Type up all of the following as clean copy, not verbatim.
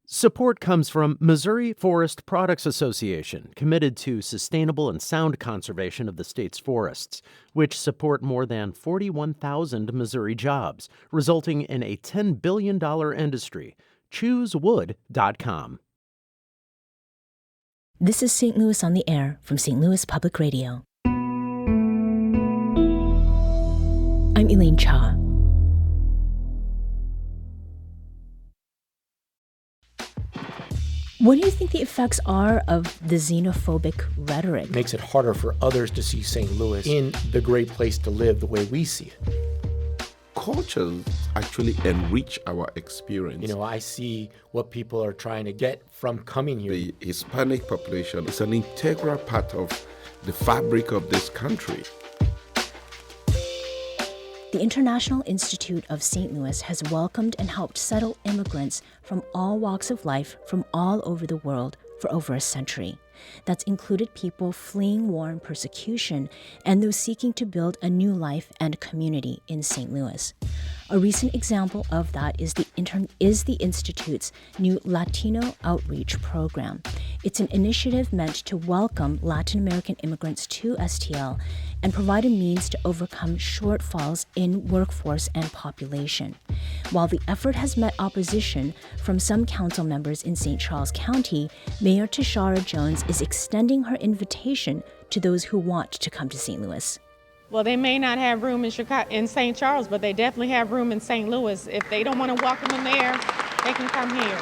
Support comes from Missouri Forest Products Association, committed to sustainable and sound conservation of the state's forests, which support more than 41,000 Missouri jobs, resulting in a $10 billion industry. ChooseWood.com. This is St. Louis on the Air from St. Louis Public Radio. I'm Elaine Cha. What do you think the effects are of the xenophobic rhetoric? Makes it harder for others to see St. Louis in the great place to live the way we see it. Cultures actually enrich our experience. You know, I see what people are trying to get from coming here. The Hispanic population is an integral part of the fabric of this country. The International Institute of St. Louis has welcomed and helped settle immigrants from all walks of life from all over the world for over a century. That's included people fleeing war and persecution and those seeking to build a new life and community in St. Louis. A recent example of that is the Institute's new Latino Outreach Program. It's an initiative meant to welcome Latin American immigrants to STL and provide a means to overcome shortfalls in workforce and population. While the effort has met opposition from some council members in St. Charles County, Mayor Tashara Jones is extending her invitation to those who want to come to St. Louis. Well, they may not have room in St. Charles, but they definitely have room in St. Louis. If they don't want to welcome them there, they can come here.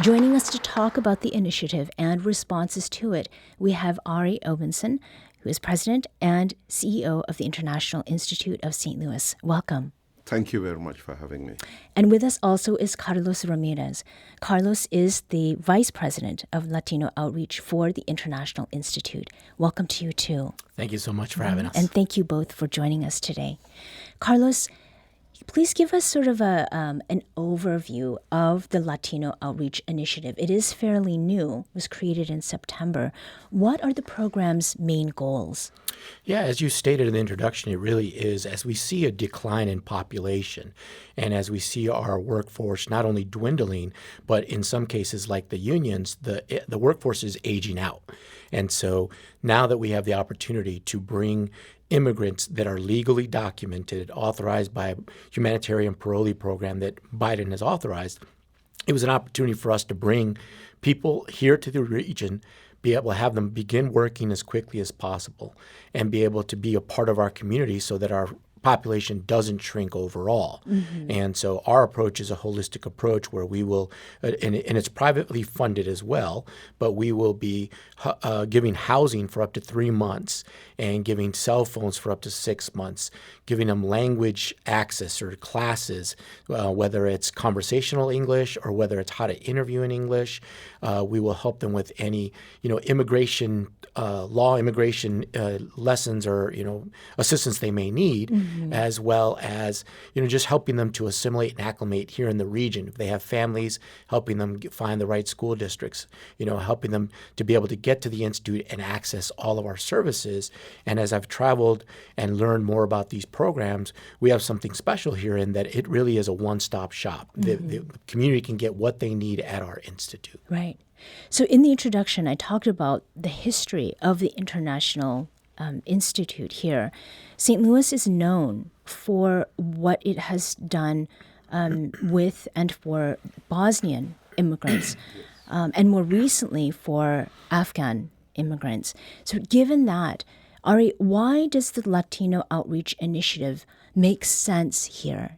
Joining us to talk about the initiative and responses to it, we have Arrey Obenson, who is president and CEO of the International Institute of St. Louis. Welcome. Thank you very much for having me. And with us also is Karlos Ramirez. Karlos is the vice president of Latino Outreach for the International Institute. Welcome to you too. Thank you so much for having us. And thank you both for joining us today. Karlos, please give us sort of an overview of the Latino Outreach Initiative. It is fairly new. It was created in September. What are the program's main goals? Yeah, as you stated in the introduction, it really is as we see a decline in population and as we see our workforce not only dwindling, but in some cases like the unions, the workforce is aging out. And so now that we have the opportunity to bring immigrants that are legally documented, authorized by a humanitarian parolee program that Biden has authorized, it was an opportunity for us to bring people here to the region, be able to have them begin working as quickly as possible and be able to be a part of our community so that our population doesn't shrink overall. Mm-hmm. And so our approach is a holistic approach where we will, and it's privately funded as well, but we will be giving housing for up to 3 months and giving cell phones for up to 6 months, giving them language access or classes, whether it's conversational English or whether it's how to interview in English. We will help them with any, immigration lessons or, assistance they may need, mm-hmm. as well as, just helping them to assimilate and acclimate here in the region. If they have families, helping them find the right school districts, helping them to be able to get to the Institute and access all of our services. And as I've traveled and learned more about these programs, we have something special here in that it really is a one-stop shop. Mm-hmm. The community can get what they need at our Institute. Right. So in the introduction, I talked about the history of the International Institute here. St. Louis is known for what it has done with and for Bosnian immigrants, and more recently for Afghan immigrants. So given that, Arrey, why does the Latino Outreach Initiative make sense here?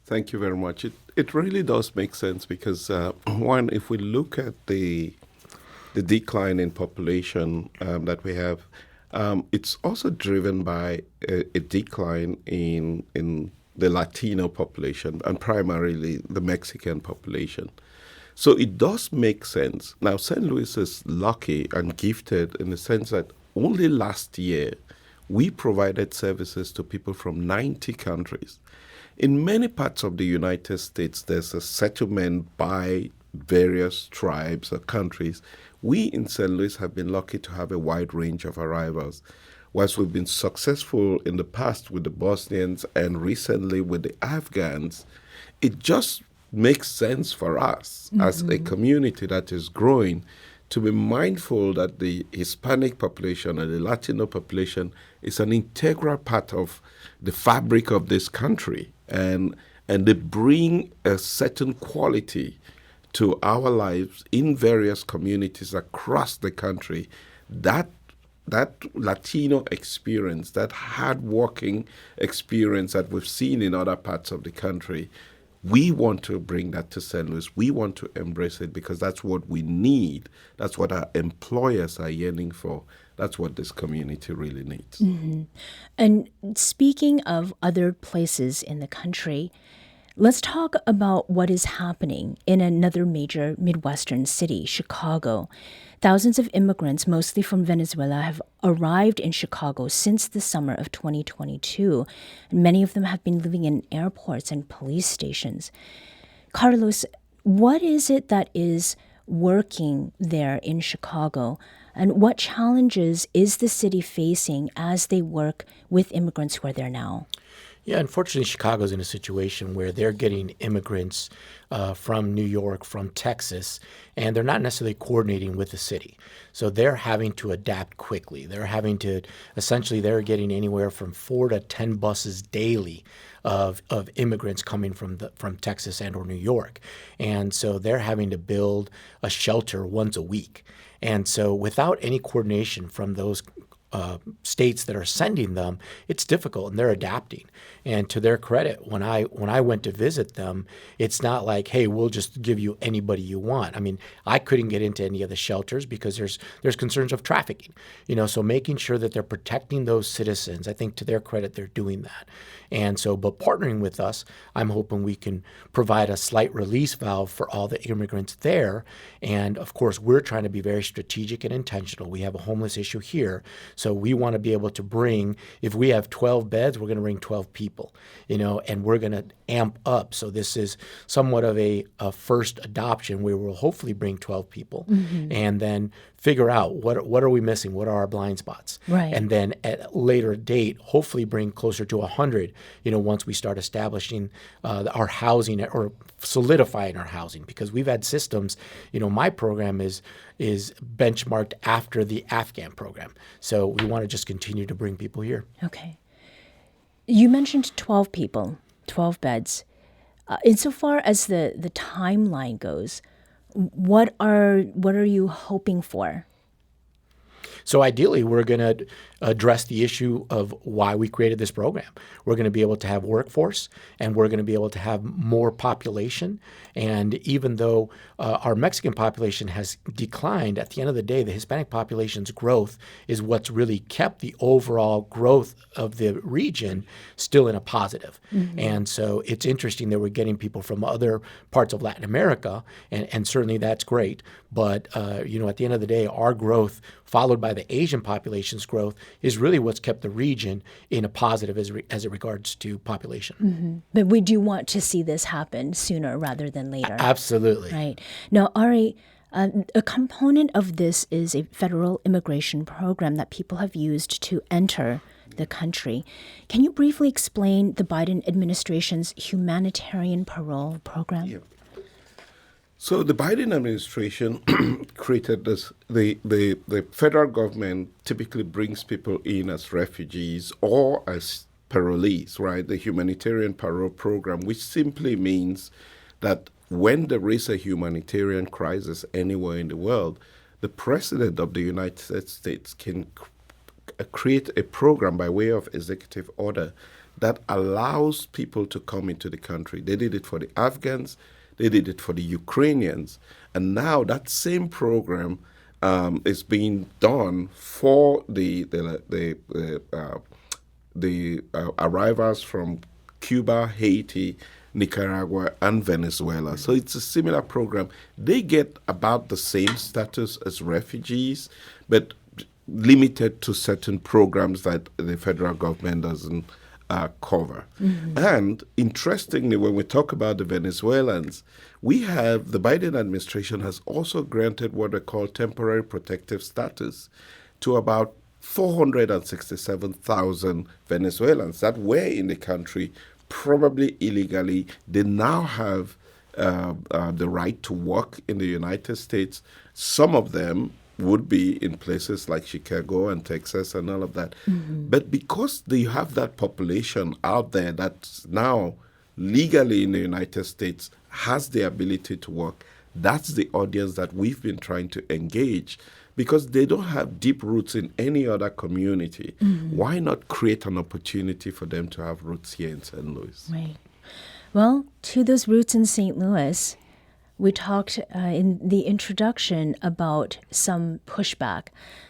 Thank you very much. It really does make sense because, one, if we look at the decline in population that we have, it's also driven by a decline in the Latino population and primarily the Mexican population. So it does make sense. Now, St. Louis is lucky and gifted in the sense that only last year we provided services to people from 90 countries. In many parts of the United States, there's a settlement by various tribes or countries. We in St. Louis have been lucky to have a wide range of arrivals. Whilst we've been successful in the past with the Bosnians and recently with the Afghans, it just makes sense for us as a community that is growing to be mindful that the Hispanic population and the Latino population is an integral part of the fabric of this country, and they bring a certain quality to our lives in various communities across the country. That Latino experience, that hard-working experience that we've seen in other parts of the country, we want to bring that to St. Louis. We want to embrace it because that's what we need. That's what our employers are yearning for. That's what this community really needs. Mm-hmm. And speaking of other places in the country, let's talk about what is happening in another major Midwestern city, Chicago. Thousands of immigrants, mostly from Venezuela, have arrived in Chicago since the summer of 2022. And many of them have been living in airports and police stations. Karlos, what is it that is working there in Chicago? And what challenges is the city facing as they work with immigrants who are there now? Yeah, unfortunately, Chicago's in a situation where they're getting immigrants from New York, from Texas, and they're not necessarily coordinating with the city. So they're having to adapt quickly. They're getting anywhere from 4 to 10 buses daily of immigrants coming from Texas and or New York. And so they're having to build a shelter once a week. And so without any coordination from those states that are sending them, it's difficult, and they're adapting. And to their credit, when I went to visit them, it's not like, hey, we'll just give you anybody you want. I mean, I couldn't get into any of the shelters because there's concerns of trafficking. So making sure that they're protecting those citizens, I think to their credit, they're doing that. And so, but partnering with us, I'm hoping we can provide a slight release valve for all the immigrants there. And of course, we're trying to be very strategic and intentional. We have a homeless issue here. So we want to be able to bring, if we have 12 beds, we're going to bring 12 people, and we're going to amp up. So this is somewhat of a first adoption where we'll hopefully bring 12 people and then figure out what are we missing? What are our blind spots? Right. And then at a later date, hopefully bring closer to 100, once we start establishing our housing or solidifying our housing, because we've had systems, my program is benchmarked after the Afghan program. So we want to just continue to bring people here. Okay. You mentioned 12 people, 12 beds. Insofar as the timeline goes, what are you hoping for? So ideally, we're going to address the issue of why we created this program. We're going to be able to have workforce, and we're going to be able to have more population. And even though our Mexican population has declined, at the end of the day, the Hispanic population's growth is what's really kept the overall growth of the region still in a positive. And so it's interesting that we're getting people from other parts of Latin America, and certainly that's great. But, at the end of the day, our growth, followed by the Asian population's growth, is really what's kept the region in a positive as it regards to population. But we do want to see this happen sooner rather than later. Absolutely. Right. Now, Arrey, a component of this is a federal immigration program that people have used to enter the country. Can you briefly explain the Biden administration's humanitarian parole program? Yeah. So the Biden administration created this. The federal government typically brings people in as refugees or as parolees, right? The humanitarian parole program, which simply means that when there is a humanitarian crisis anywhere in the world, the president of the United States can create a program by way of executive order that allows people to come into the country. They did it for the Afghans. They did it for the Ukrainians. And now that same program is being done for the arrivals from Cuba, Haiti, Nicaragua, and Venezuela. So it's a similar program. They get about the same status as refugees, but limited to certain programs that the federal government doesn't cover. And interestingly, when we talk about the Venezuelans, the Biden administration has also granted what they call temporary protective status to about 467,000 Venezuelans that were in the country, probably illegally. They now have the right to work in the United States. Some of them would be in places like Chicago and Texas and all of that. But because you have that population out there that's now legally in the United States, has the ability to work, that's the audience that we've been trying to engage, because they don't have deep roots in any other community. Why not create an opportunity for them to have roots here in St. Louis? Right. Well, to those roots in St. Louis, we talked in the introduction about some pushback.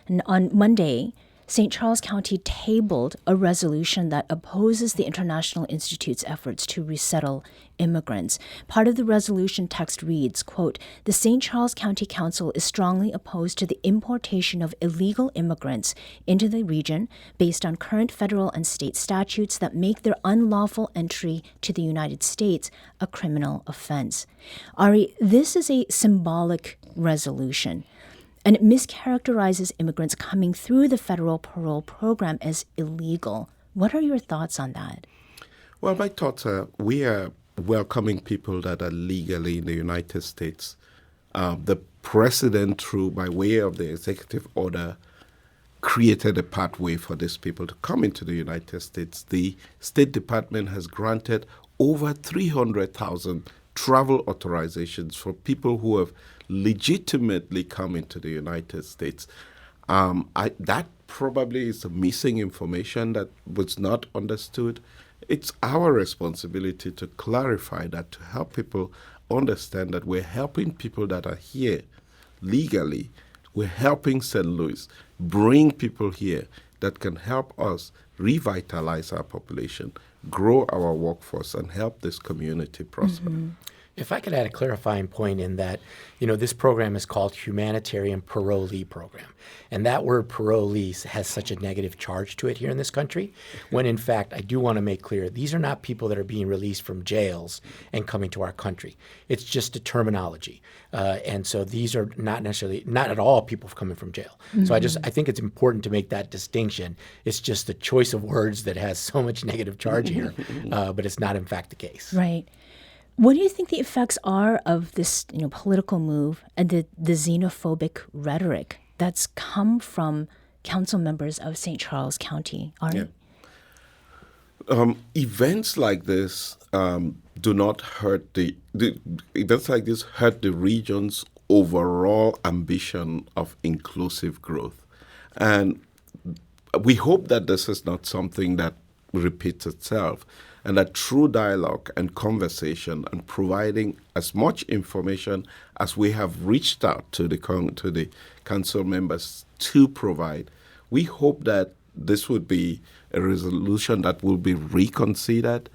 And on Monday, St. Charles County tabled a resolution that opposes the International Institute's efforts to resettle immigrants. Part of the resolution text reads, quote, "The St. Charles County Council is strongly opposed to the importation of illegal immigrants into the region based on current federal and state statutes that make their unlawful entry to the United States a criminal offense." Arrey, this is a symbolic resolution, and it mischaracterizes immigrants coming through the federal parole program as illegal. What are your thoughts on that? Well, my thoughts are we are welcoming people that are legally in the United States. The president, by way of the executive order, created a pathway for these people to come into the United States. The State Department has granted over 300,000 travel authorizations for people who have legitimately come into the United States. That probably is missing information that was not understood. It's our responsibility to clarify that, to help people understand that we're helping people that are here legally. We're helping St. Louis bring people here that can help us revitalize our population, grow our workforce, and help this community prosper. If I could add a clarifying point in that, this program is called Humanitarian Parolee Program. And that word parolee has such a negative charge to it here in this country, when in fact, I do want to make clear, these are not people that are being released from jails and coming to our country. It's just a terminology. And so these are not at all people coming from jail. So I think it's important to make that distinction. It's just the choice of words that has so much negative charge here, but it's not in fact the case. Right. What do you think the effects are of this, political move and the xenophobic rhetoric that's come from council members of St. Charles County? Arrey? Yeah. Events like this do not hurt events like this hurt the region's overall ambition of inclusive growth, and we hope that this is not something that repeats itself, and that through dialogue and conversation and providing as much information as we have reached out to the council members to provide, we hope that this would be a resolution that will be reconsidered.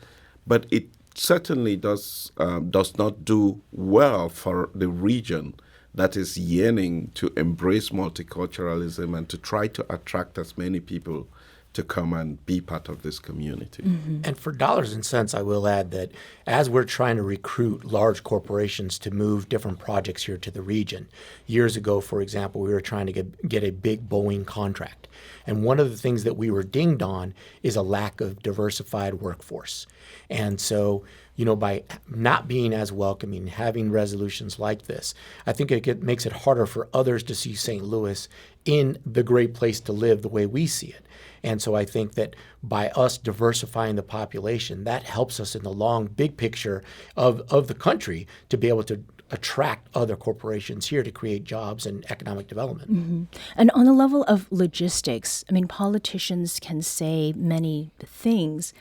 But it certainly does not do well for the region that is yearning to embrace multiculturalism and to try to attract as many people to come and be part of this community. And for dollars and cents, I will add that as we're trying to recruit large corporations to move different projects here to the region, years ago, for example, we were trying to get a big Boeing contract. And one of the things that we were dinged on is a lack of diversified workforce. And so, by not being as welcoming, having resolutions like this, I think it makes it harder for others to see St. Louis in the great place to live the way we see it. And so I think that by us diversifying the population, that helps us in the long, big picture of the country to be able to attract other corporations here to create jobs and economic development. And on the level of logistics, politicians can say many things.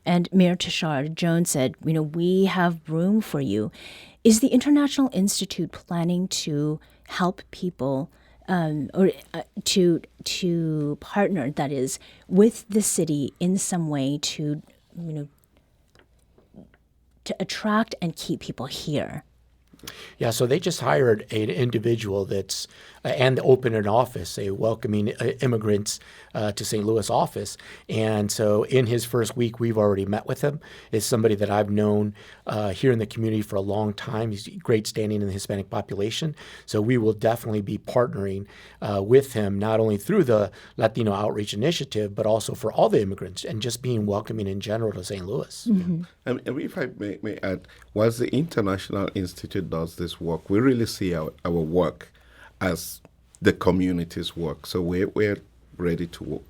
And Mayor Tashard Jones said, we have room for you. Is the International Institute planning to help people or to partner, that is, with the city in some way to attract and keep people here? Yeah, so they just hired an individual that's and opened an office, a welcoming immigrants to St. Louis office. And so in his first week, we've already met with him. It's somebody that I've known here in the community for a long time. He's great standing in the Hispanic population. So we will definitely be partnering with him, not only through the Latino Outreach Initiative, but also for all the immigrants and just being welcoming in general to St. Louis. And if I may add, whilst the International Institute does this work, we really see our work as the community's work. So we're ready to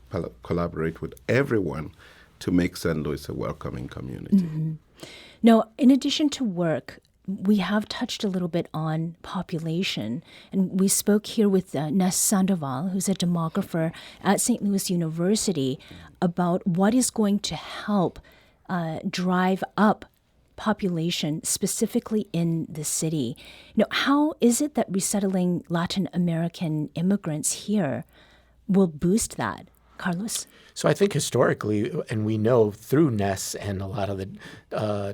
collaborate with everyone to make St. Louis a welcoming community. Now, in addition to work, we have touched a little bit on population, and we spoke here with Ness Sandoval, who's a demographer at St. Louis University, about what is going to help drive up population specifically in the city. How is it that resettling Latin American immigrants here will boost that? Karlos? So I think historically, and we know through Ness and a lot of the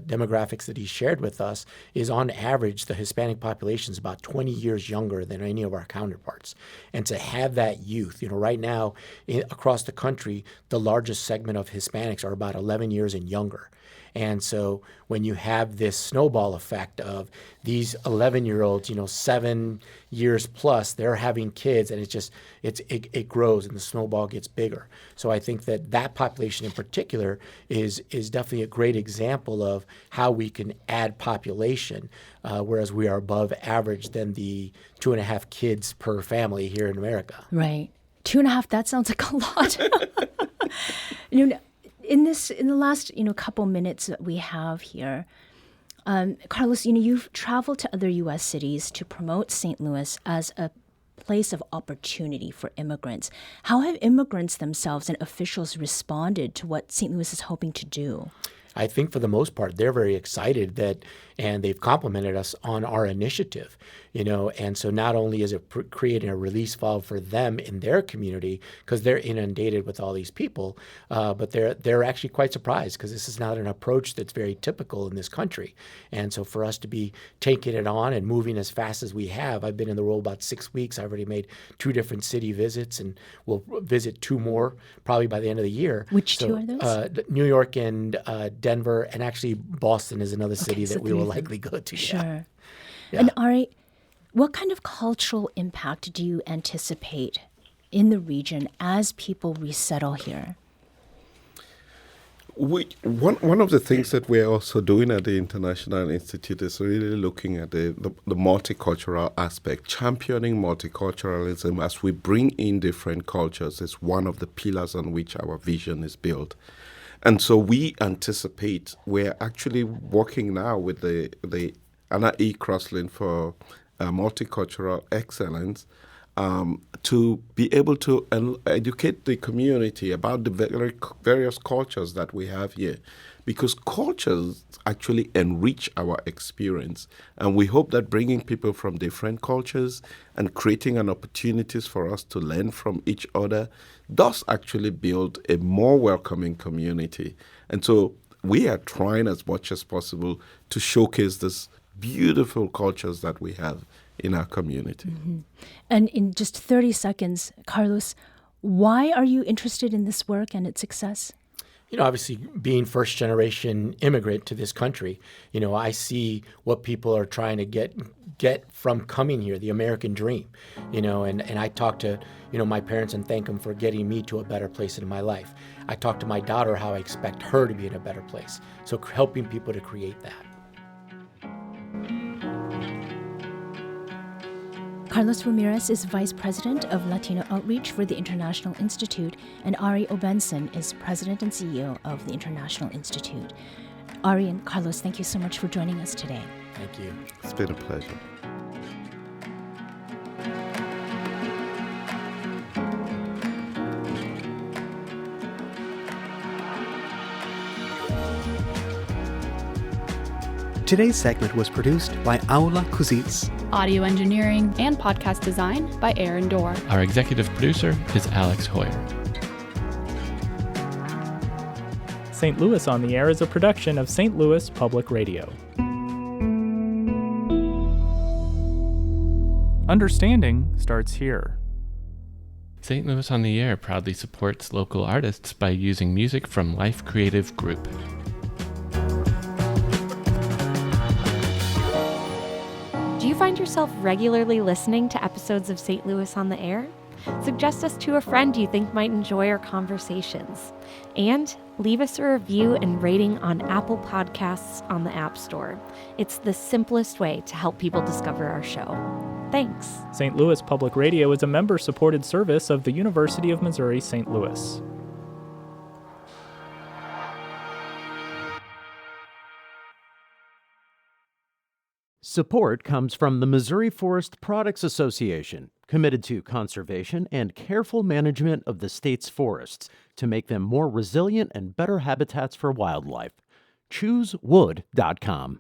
demographics that he shared with us, is on average the Hispanic population is about 20 years younger than any of our counterparts. And to have that youth, right now across the country, the largest segment of Hispanics are about 11 years and younger. And so when you have this snowball effect of these 11-year-olds, 7 years plus, they're having kids, and it grows and the snowball gets bigger. So I think that population in particular is definitely a great example of how we can add population, whereas we are above average than the 2.5 kids per family here in America. Right. 2.5, that sounds like a lot. In the last couple minutes that we have here, Karlos, you've traveled to other U.S. cities to promote St. Louis as a place of opportunity for immigrants. How have immigrants themselves and officials responded to what St. Louis is hoping to do? I think for the most part, they're very excited and they've complimented us on our initiative, and so not only is it creating a release valve for them in their community because they're inundated with all these people, but they're actually quite surprised because this is not an approach that's very typical in this country. And so for us to be taking it on and moving as fast as we have, I've been in the role about 6 weeks. I've already made 2 different city visits, and we'll visit 2 more probably by the end of the year. Which 2 are those? New York and Denver, and actually Boston is another city that we will likely go to. Sure. Yeah. And Arrey, what kind of cultural impact do you anticipate in the region as people resettle here? One of the things that we're also doing at the International Institute is really looking at the multicultural aspect. Championing multiculturalism as we bring in different cultures is one of the pillars on which our vision is built. And so we anticipate, we're actually working now with the Anna E. Crosslin for Multicultural Excellence to be able to educate the community about the various cultures that we have here. Because cultures actually enrich our experience. And we hope that bringing people from different cultures and creating an opportunities for us to learn from each other does actually build a more welcoming community. And so we are trying as much as possible to showcase this beautiful cultures that we have in our community. Mm-hmm. And in just 30 seconds, Karlos, why are you interested in this work and its success? Obviously, being first-generation immigrant to this country, I see what people are trying to get from coming here, the American dream, and I talk to, my parents and thank them for getting me to a better place in my life. I talk to my daughter how I expect her to be in a better place. So helping people to create that. Karlos Ramirez is Vice President of Latino Outreach for the International Institute, and Arrey Obenson is President and CEO of the International Institute. Arrey and Karlos, thank you so much for joining us today. Thank you. It's been a pleasure. Today's segment was produced by Aula Kuzitz. Audio engineering and podcast design by Aaron Dorr. Our executive producer is Alex Hoyer. St. Louis on the Air is a production of St. Louis Public Radio. Understanding starts here. St. Louis on the Air proudly supports local artists by using music from Life Creative Group. Do you find yourself regularly listening to episodes of St. Louis on the Air? Suggest us to a friend you think might enjoy our conversations. And leave us a review and rating on Apple Podcasts on the App Store. It's the simplest way to help people discover our show. Thanks. St. Louis Public Radio is a member-supported service of the University of Missouri St. Louis. Support comes from the Missouri Forest Products Association, committed to conservation and careful management of the state's forests to make them more resilient and better habitats for wildlife. ChooseWood.com.